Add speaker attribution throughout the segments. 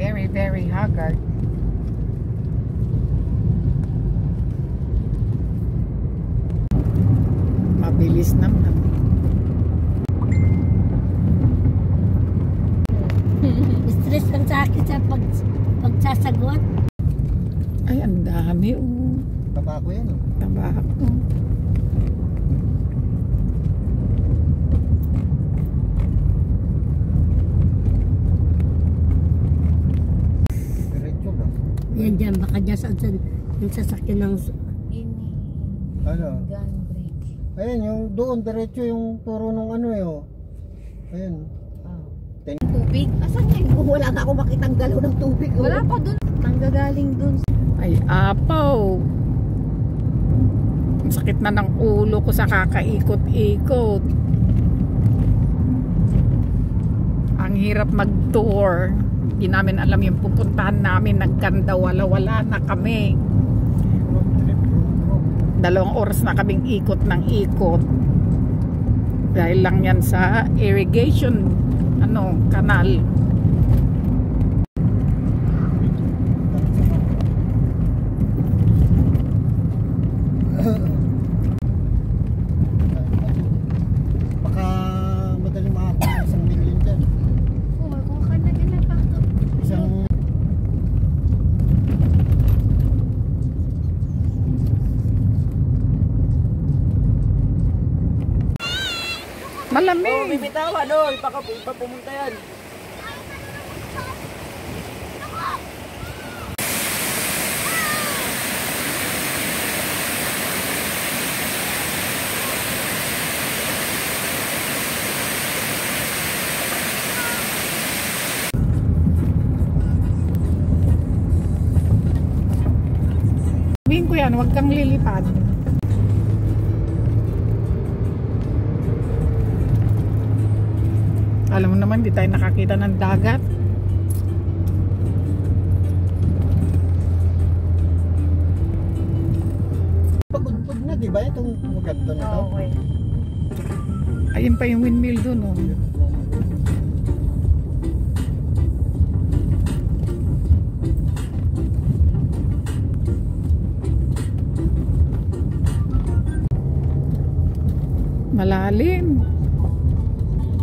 Speaker 1: Very, very haggard. Mabilis naman.
Speaker 2: Stress lang sa akin sa pagsasagot.
Speaker 1: Ay, ang dami oh.
Speaker 3: Tabako yan oh.
Speaker 1: Tabako.
Speaker 3: Diretso ba?
Speaker 2: Yan dyan, baka dyan sa yung sasakyan ng
Speaker 3: Ano?
Speaker 4: Gun bridge.
Speaker 3: Ayan, yung doon, diretso yung turo nung ano eh oh. Ayan.
Speaker 4: Tubig? Asan yan?
Speaker 2: wala na ako makitang galaw ng tubig.
Speaker 4: Wala pa dun. Nanggagaling dun.
Speaker 1: Ay, apaw. Ang sakit na ng ulo ko sa kakaikot-ikot. Ang hirap mag-tour. Hindi namin alam yung pupuntahan namin. Nagkanda, wala na kami. 2 oras na kaming ikot ng ikot. Dahil lang yan sa irrigation kanal.
Speaker 3: Baka madaling makakuha ng 1 million dyan.
Speaker 4: Oo, kung ka na ginapakot.
Speaker 3: Isang
Speaker 1: Malamig.
Speaker 5: Oh, bibitawa doon. Baka pumunta yan.
Speaker 1: Sabihin ko yan, huwag kang lilipad. Alam mo naman, di tayo nakakita ng dagat.
Speaker 3: pagudpud na, di ba? Itong maganda na to.
Speaker 4: Okay.
Speaker 1: Ayun pa yung windmill dun, oh. Malalim.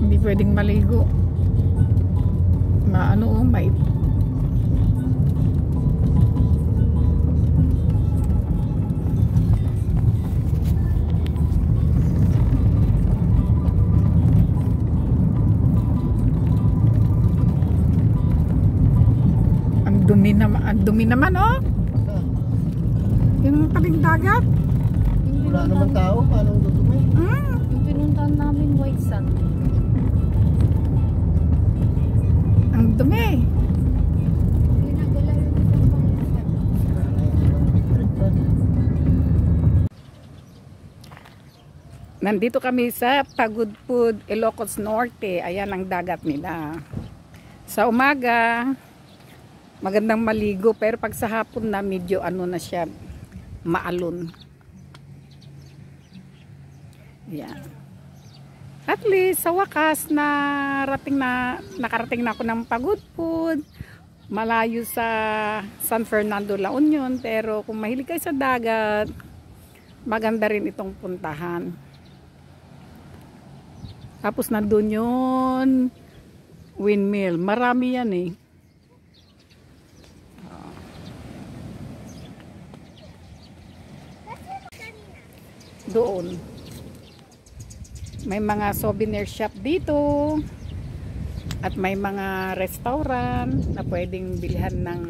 Speaker 1: Hindi pwedeng maligo. May ang dumi naman oh. Yung tabing dagat.
Speaker 3: Wala naman tao, paano dudumi?
Speaker 4: Yung pinuntahan namin, White Sand.
Speaker 1: Ang dumi.
Speaker 4: Ginagala yung isang pangisa.
Speaker 1: Nandito kami sa Pagudpud, Ilocos Norte. Ayan ang dagat nila. Sa umaga, magandang maligo. Pero pag sa hapon na, medyo na siya, maalon. Ayan. At least, sa wakas, nakarating na ako ng Pagudpud. Malayo sa San Fernando, La Union. Pero kung mahilig kayo sa dagat, maganda rin itong puntahan. Tapos nandun yun, windmill. Marami yan eh. Doon. May mga souvenir shop dito. At may mga restaurant na pwedeng bilhan ng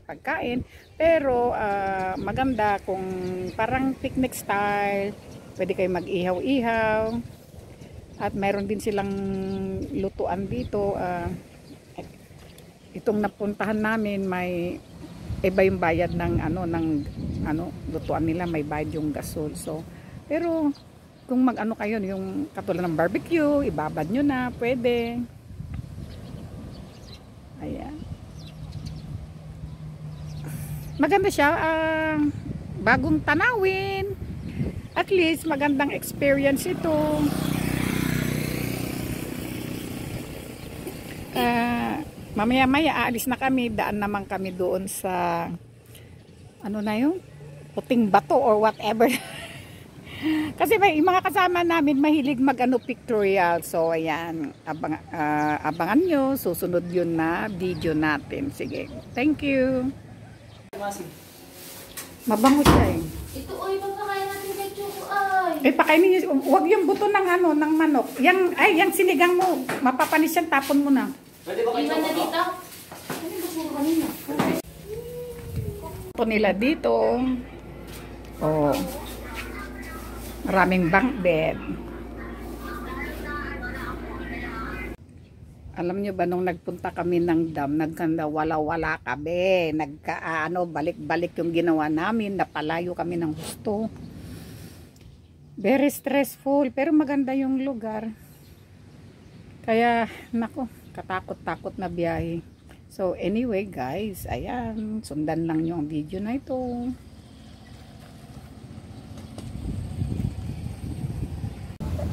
Speaker 1: pagkain. Pero maganda kung parang picnic style. Pwede kayo mag-ihaw-ihaw. At mayroon din silang lutuan dito. Itong napuntahan namin, may iba yung bayad ng lutuan nila, may bayad yung gasol. So, pero kung mag-ano kayo, yung katulad ng barbecue, ibabad nyo na, pwede. Ayan. Maganda siya, bagong tanawin. At least magandang experience ito. Mamaya-maya aalis na kami, daan naman kami doon sa ano na yung puting bato or whatever. Kasi may mga kasama namin mahilig mag-ano pictorial. So ayan, abangan nyo, susunod yun na video natin. Sige, thank you. Mabango siya eh.
Speaker 4: Ito, oy, papakain natin kay Choco, ay.
Speaker 1: Pakainin niyo, huwag yung buto ng ano, ng manok. Yang sinigang mo, mapapanis yan, tapon mo na.
Speaker 4: Iwan na dito. Ano ba puro kanina?
Speaker 1: Ito nila dito. Oh. Maraming bunk bed. Alam nyo ba nung nagpunta kami ng dam, nagkanda wala-wala kami. Balik-balik yung ginawa namin, napalayo kami ng gusto. Very stressful, pero maganda yung lugar. Kaya, nako, katakot-takot na biyahe. So, anyway guys, ayan, sundan lang nyo ang video na ito.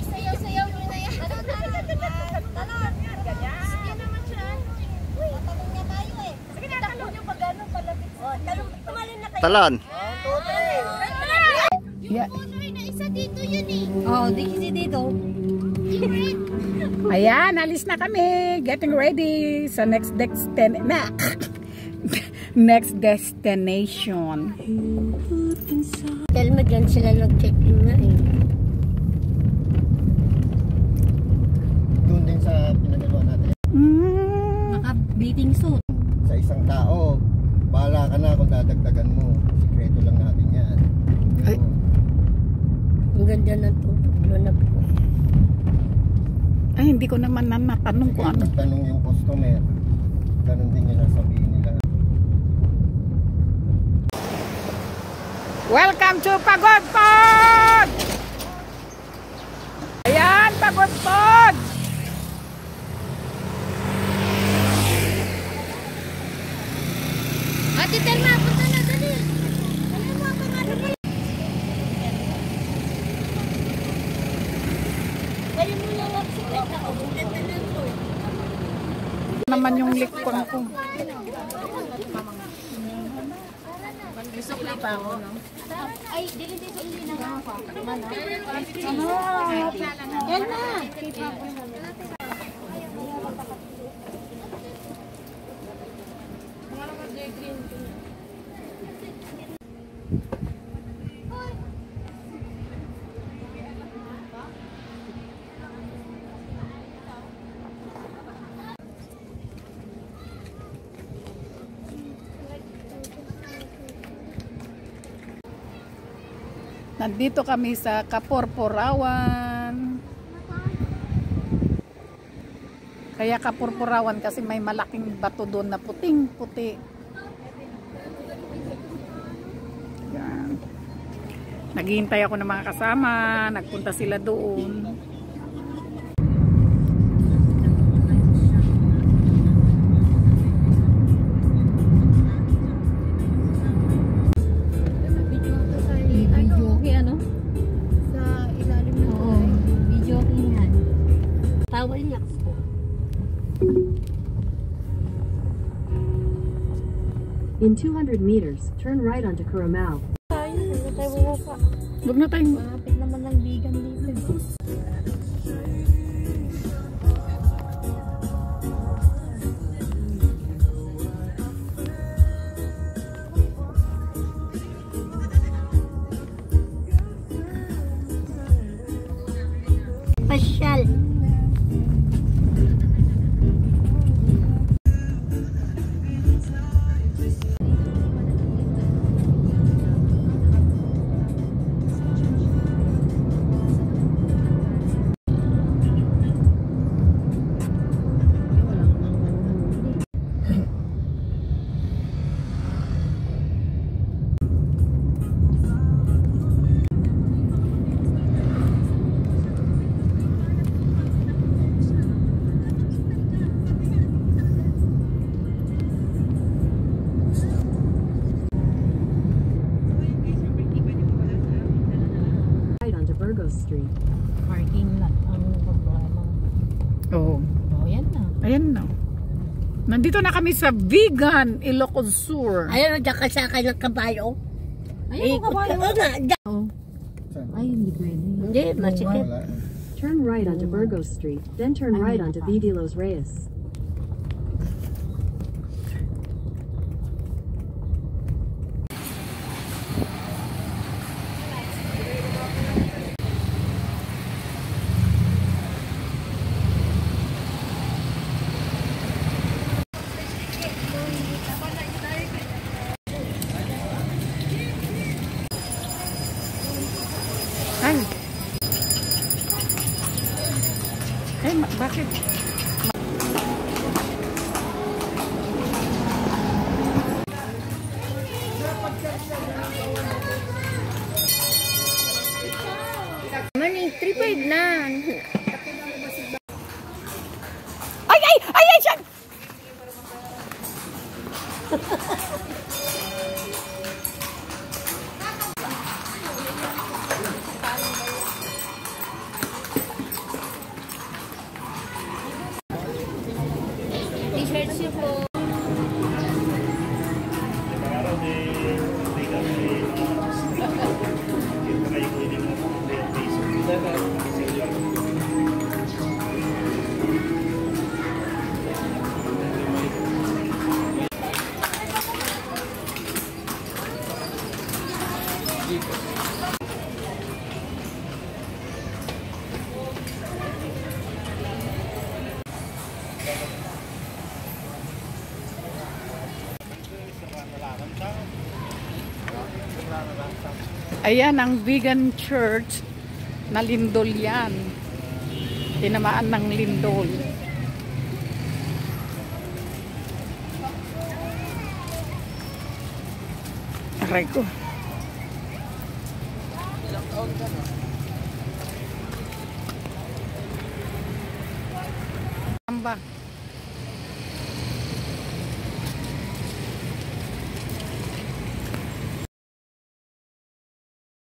Speaker 4: Sayaw-sayaw mo na yan. Talon. Sige naman siya. Uy, talon niya tayo eh. Sige na, talon niyo pag ano, palapit. Talon, tumalon na kayo.
Speaker 3: Talan.
Speaker 1: Yeah.
Speaker 4: Na isa dito yun eh.
Speaker 2: Oo, di kasi dito.
Speaker 1: Ayan, alis na kami. Getting ready sa next destination.
Speaker 2: Dahil magyan sila nag-check-in nga eh.
Speaker 3: Doon din sa pinagalawa natin.
Speaker 2: Naka-bathing suit.
Speaker 3: Sa isang tao, bahala ka na kung dadagdagan mo. Sikreto lang natin yan.
Speaker 1: Ay.
Speaker 2: Ang ganda na to. Ano po.
Speaker 1: Ay, hindi ko naman natanong kung ano.
Speaker 3: Tanong yung customer. Ganun din yung nasabihin nila.
Speaker 1: Welcome to Pagod Pod! Ayan, Pagod Pod!
Speaker 4: Ate Telma, punta na, dali. Dali mo, pangalan mo. Kaya mo lang ang sikret na ulit na lang to.
Speaker 1: Naman yung likpang ko.
Speaker 4: Sukli pa ako, no? Ay, dili sa ili na ako. Yan na.
Speaker 1: Nandito kami sa Kapurpurawan. Kaya Kapurpurawan kasi may malaking bato doon na puting-puti. Yan. Naghihintay ako ng mga kasama. Nagpunta sila doon.
Speaker 2: Tawal niya ako.
Speaker 6: In 200 meters, turn right onto Curacao.
Speaker 1: Huwag na tayong...
Speaker 4: Malapit naman ng bigan dito.
Speaker 2: Pasyal.
Speaker 1: Nandito na kami sa Vegan Ilocos Sur.
Speaker 2: Ayun, dyan ka sa akin ng kabayo.
Speaker 4: Ayun, kabayo.
Speaker 2: Oo nga, dyan.
Speaker 6: Ay, hindi pwede.
Speaker 2: Hindi, masikip.
Speaker 3: Wala.
Speaker 6: Turn right onto Burgos Street, then turn right onto V. de los Reyes.
Speaker 1: Ay. Ay, bakit?
Speaker 4: Mani, 3.5 na.
Speaker 1: Ay, ay, ay, ay, siya!
Speaker 4: T-shirt siya po.
Speaker 1: Ayan ang vegan church na lindol yan. Tinamaan ng lindol. Aray ko. Amba.